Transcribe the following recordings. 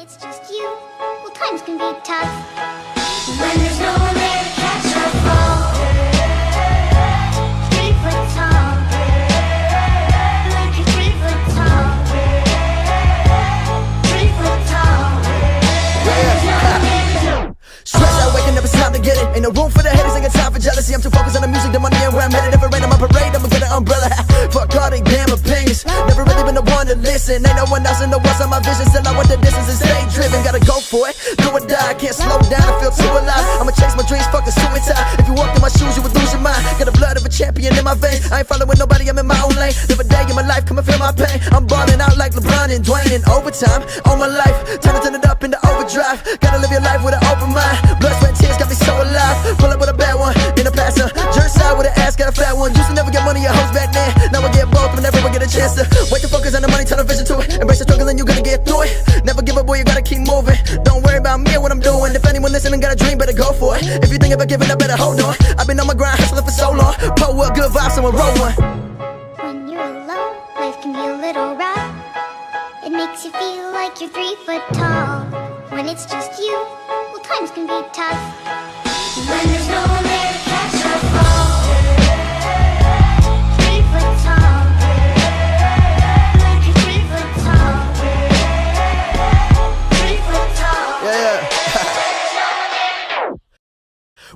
it's just you, well, times can be tough. When there's no one there to catch a fall, 3 foot tall, like you're 3 foot tall, 3 foot tall. When there's no one there to Stress out, waking up, it's time to get it. Ain't no room for the haters, ain't got time for jealousy. I'm too focused on the music, the money, and where I'm headed. If it rain on my parade, I'ma get an umbrella. Fuck all they damn opinions. Never really been the one to listen. Ain't no one else in the world on my vision. Still I want the distance and stay driven. Gotta go for it, do or die. I can't slow down, I feel too alive. I'ma chase my dreams, fuck the suicide. If you walked in my shoes, you would lose your mind. Got the blood of a champion in my veins. I ain't following nobody, I'm in my own lane. Live a day in my life, come and feel my pain. I'm balling out like LeBron and Dwayne in overtime. All my life, turn it up into overdrive. Gotta live your life with an open mind. Blood, sweat, tears got me so alive. Pull up with a bad one in a passer. Jerk side with an ass, got a fat one. Used to never get money, your hoes back then. Now I get both, whenever I get a chance to. Wait to focus on the money, turn the vision to it. Embrace the struggle and you gonna get through it. Never give up, boy, you gotta keep moving. Don't worry about me or what I'm doing. If anyone listening got a dream, better go for it. If you think about giving up, better hold on. I've been on my grind, hustling for so long. Pull up, good vibes, someone roll one. When you're alone, life can be a little rough. It makes you feel like you're 3 foot tall. When it's just you, well, times can be tough. When there's no one there to catch a fall, 3 foot tall, like you're 3 foot tall, 3 foot tall. Yeah.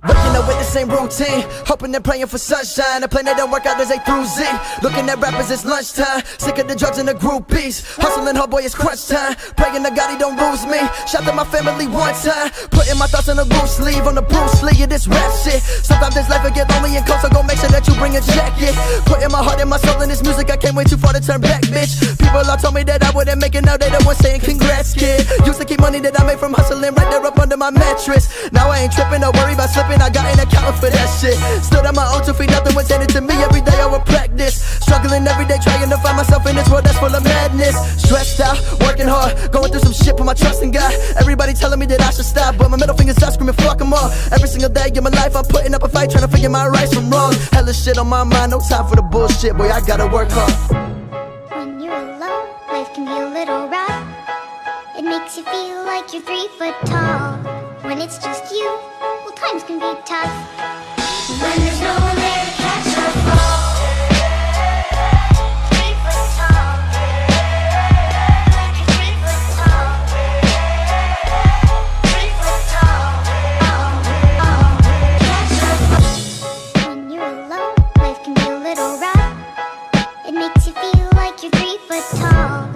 Waking up with the same routine, hoping and praying for sunshine. A plan that don't work out as A through Z. Looking at rappers, it's lunchtime. Sick of the drugs and the groupies. Hustling hard, boy, it's crunch time. Praying to God he don't lose me. Shout to my family one time. Putting my thoughts on a loose sleeve, on the Bruce Lee of this rap shit. Sometimes this life will get lonely and cold, so go make sure that you bring a jacket. Putting my heart and my soul in this music, I can't wait too far to turn back, bitch. People all told me that I wouldn't make it, now they the ones saying congrats, kid. Used to keep money that I made from hustling right there up under my mattress. Now I ain't tripping, don't worry about slipping, I got an accountant for that shit. Stood on my own 2 feet, nothing was handed to me. Every day I would practice, struggling every day, trying to find myself in this world that's full of madness. Stressed out, working hard, going through some shit, put my trust in God. Everybody telling me that I should stop, but my middle finger's up, screaming fuck them all. Every single day in my life I'm putting up a fight, trying to figure my rights from wrong. Hella shit on my mind, no time for the bullshit, boy, I gotta work hard. When you're alone, life can be a little rough. It makes you feel like you're 3 foot tall. When it's just you, well, times can be tough. When there's no one there to catch a fall, 3 foot tall, like you're 3 foot tall, 3 foot tall. Catch a fall. When you're alone, life can be a little rough. It makes you feel like you're 3 foot tall.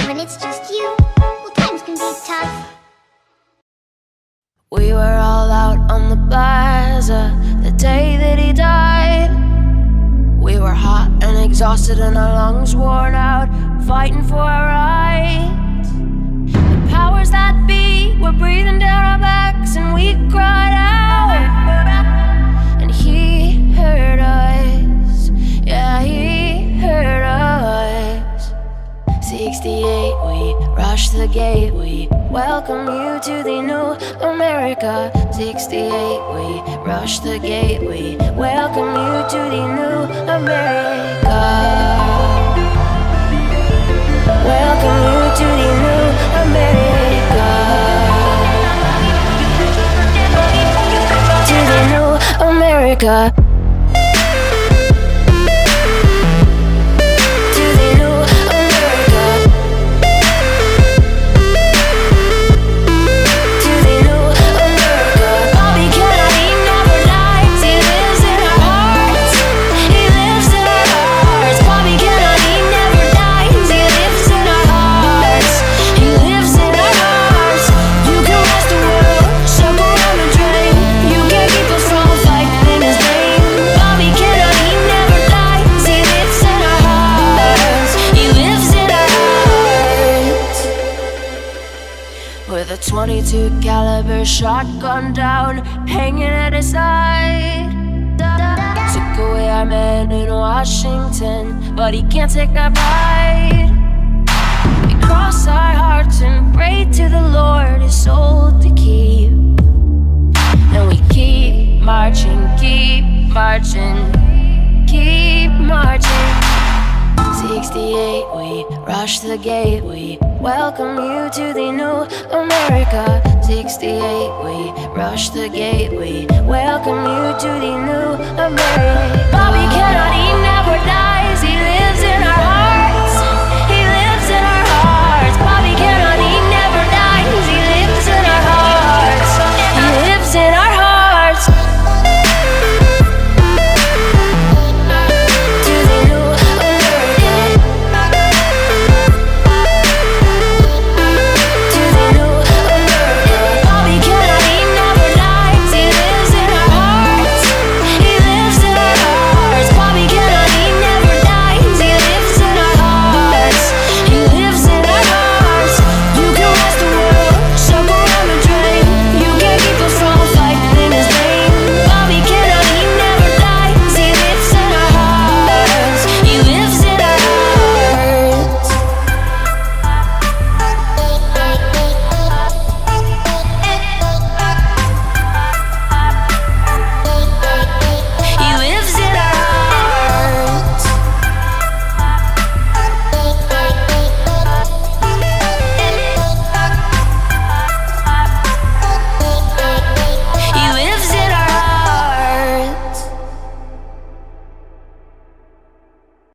When it's just you, well, times can be tough. We were all out on the plaza the day that he died. We were hot and exhausted and our lungs worn out, fighting for our rights. The powers that be were breathing down our backs and we cried out. And he heard us, yeah, he heard us. 68, we rushed the gate, we welcome you to the new America. 68, we rush the gate, we welcome you to the new America. Welcome you to the new America. To the new America. With a 22 caliber shotgun down, hanging at his side. Took away our man in Washington, but he can't take our pride. We cross our hearts and pray to the Lord his soul to keep. And we keep marching, keep marching, keep marching. 68, we rush the gate, we welcome you to the new America. 68, we rush the gate, we welcome you to the new America. Bobby cannot, he never dies, he lives